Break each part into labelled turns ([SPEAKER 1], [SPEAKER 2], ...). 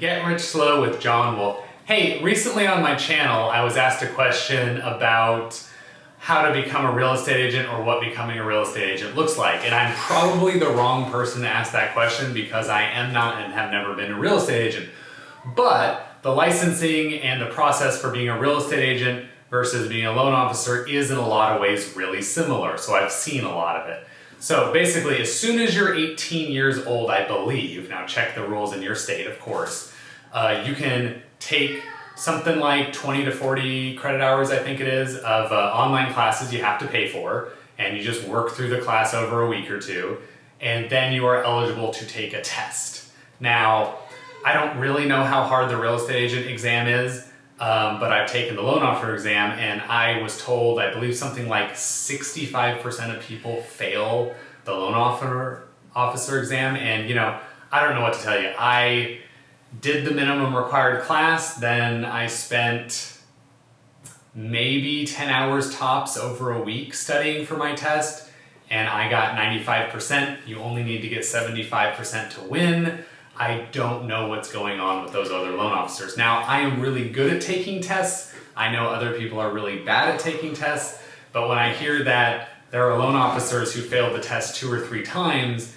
[SPEAKER 1] Get Rich Slow with John Wolf. Hey, recently on my channel, I was asked a question about how to become a real estate agent or what becoming a real estate agent looks like. And I'm probably the wrong person to ask that question because I am not and have never been a real estate agent. But the licensing and the process for being a real estate agent versus being a loan officer is in a lot of ways really similar. So I've seen a lot of it. So basically, as soon as you're 18 years old, I believe, now check the rules in your state, of course, you can take something like 20 to 40 credit hours, I think it is, of online classes you have to pay for, and you just work through the class over a week or two, and then you are eligible to take a test. Now, I don't really know how hard the real estate agent exam is, but I've taken the loan officer exam, and I was told, I believe something like 65% of people fail the loan officer exam, and I don't know what to tell you. I did the minimum required class, then I spent maybe 10 hours tops over a week studying for my test, and I got 95%. You only need to get 75% to win. I don't know what's going on with those other loan officers. Now, I am really good at taking tests. I know other people are really bad at taking tests, but when I hear that there are loan officers who failed the test 2 or 3 times,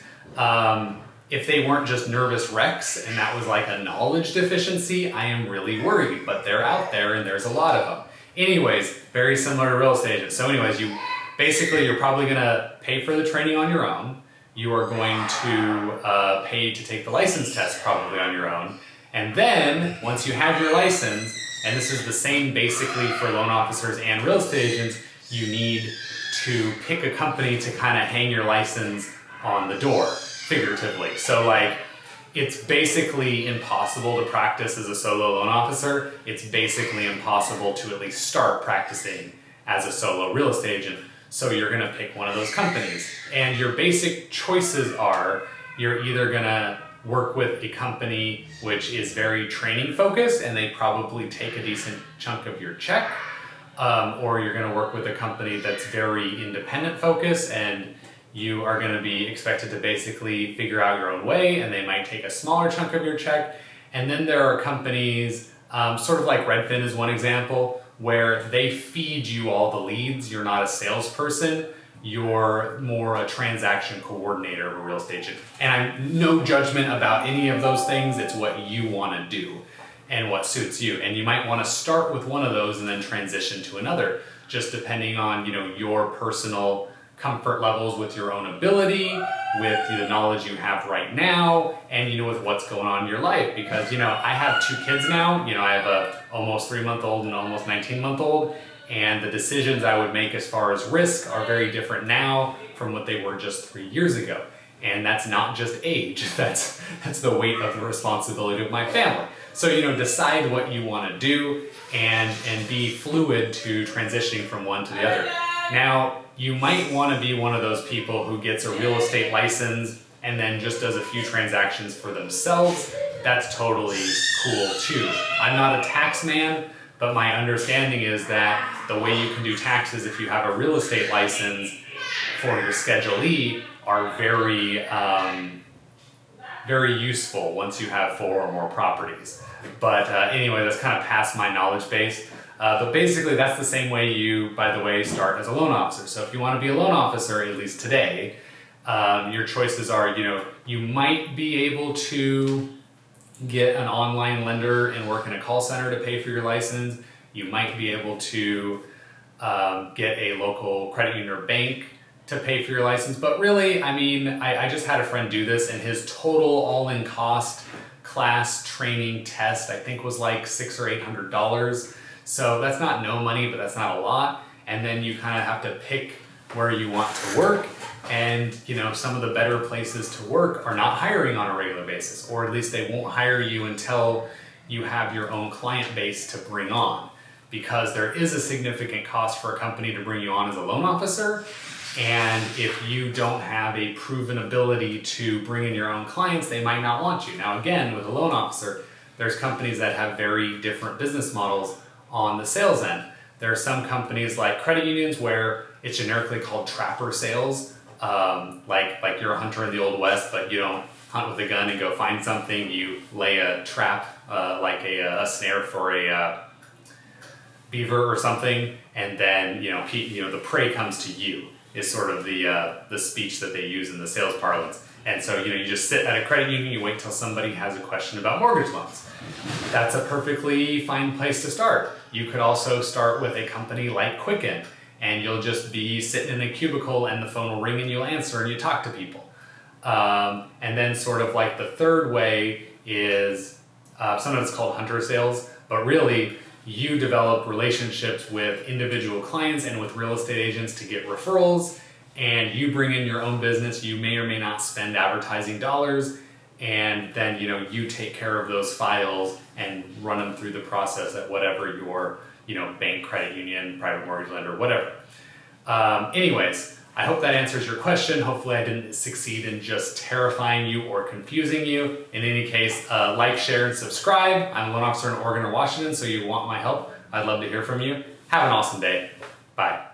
[SPEAKER 1] if they weren't just nervous wrecks and that was like a knowledge deficiency, I am really worried, but they're out there and there's a lot of them. Anyways, very similar to real estate agents. So anyways, you're probably gonna pay for the training on your own. You are going to pay to take the license test probably on your own. And then once you have your license, and this is the same basically for loan officers and real estate agents, you need to pick a company to kind of hang your license on the door, figuratively. So like, it's basically impossible to practice as a solo loan officer. It's basically impossible to at least start practicing as a solo real estate agent. So you're gonna pick one of those companies. And your basic choices are, you're either gonna work with a company which is very training focused and they probably take a decent chunk of your check, or you're gonna work with a company that's very independent focused and you are gonna be expected to basically figure out your own way and they might take a smaller chunk of your check. And then there are companies, sort of like Redfin is one example, where they feed you all the leads. You're not a salesperson, you're more a transaction coordinator of a real estate agent. And I'm no judgment about any of those things, it's what you wanna do and what suits you. And you might wanna start with one of those and then transition to another, just depending on your personal comfort levels with your own ability, with the knowledge you have right now, and with what's going on in your life. Because I have 2 kids now. I have a almost 3-month-old and almost 19-month-old, and the decisions I would make as far as risk are very different now from what they were just 3 years ago. And that's not just age, that's the weight of the responsibility of my family. So decide what you want to do and be fluid to transitioning from one to the other. Now, you might want to be one of those people who gets a real estate license and then just does a few transactions for themselves. That's totally cool too. I'm not a tax man, but my understanding is that the way you can do taxes if you have a real estate license for your Schedule E are very, very useful once you have 4 or more properties. But anyway, that's kind of past my knowledge base. But basically that's the same way you, by the way, start as a loan officer. So if you want to be a loan officer, at least today, your choices are, you might be able to get an online lender and work in a call center to pay for your license. You might be able to get a local credit union or bank to pay for your license. But really, I just had a friend do this and his total all-in cost class training test, I think was like $600 or $800. So that's not no money, but that's not a lot. And then you kind of have to pick where you want to work. And some of the better places to work are not hiring on a regular basis, or at least they won't hire you until you have your own client base to bring on, because there is a significant cost for a company to bring you on as a loan officer. And if you don't have a proven ability to bring in your own clients, they might not want you. Now again, with a loan officer, there's companies that have very different business models on the sales end. There are some companies like credit unions where it's generically called trapper sales, like you're a hunter in the Old West, but you don't hunt with a gun and go find something. You lay a trap, like a snare for a beaver or something, and then the prey comes to you. Is sort of the speech that they use in the sales parlance. And so you just sit at a credit union, you wait till somebody has a question about mortgage loans. That's a perfectly fine place to start. You could also start with a company like Quicken, and you'll just be sitting in a cubicle and the phone will ring and you'll answer and you talk to people. And then sort of like the third way is, sometimes it's called hunter sales, but really you develop relationships with individual clients and with real estate agents to get referrals, and you bring in your own business. You may or may not spend advertising dollars, and then you take care of those files and run them through the process at whatever your bank, credit union, private mortgage lender, whatever. Anyways, I hope that answers your question. Hopefully I didn't succeed in just terrifying you or confusing you. In any case, like, share, and subscribe. I'm a loan officer in Oregon or Washington, so you want my help. I'd love to hear from you. Have an awesome day. Bye.